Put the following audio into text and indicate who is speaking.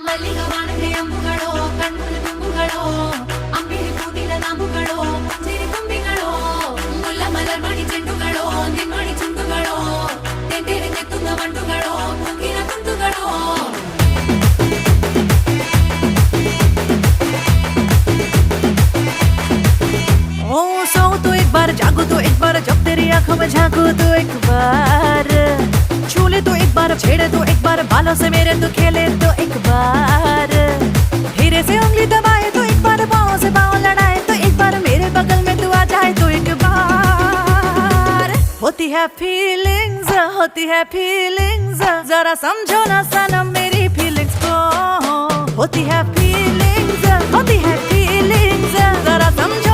Speaker 1: ಮಲ್ಲಿಗವಾನದೆ ಅಂಬುಗಳೋ ಕಣ್ಣುಗಳ ತುಂಬುಗಳೋ ಅಂಬಿಳಿ ಕೂದಿನ ನಾಂಬುಗಳೋ ಮುಂಜಿರಿ ತುಂಬಿಗಳೋ ಮುಲ್ಲ ಮಲರ್ಮಣಿ ಚೆಂಡುಗಳೋ ನಿಮ್ಮಣಿ ಚುಂಡುಗಳೋ ತೆಂಡೆರೆ ತೆತ್ತುಂಗ ಮಂಡುಗಳೋ ಮುಗಿನ ತುಂಡುಗಳೋ
Speaker 2: ओ सो तो एक बार जागो तो एक बार जब तेरी आंखों में झांको तो एक बार छू ले तो एक बार छेड़े तो एक बार बालों से मेरे तो खेले तो एक बार धीरे से उंगली दबाए तो एक बार पाँव से पाँव लड़ाए तो एक बार मेरे बगल में तू आ जाए तो एक बार होती है फीलिंग्स जरा समझो ना सनम मेरी फीलिंग्स को होती है फीलिंग्स जरा समझो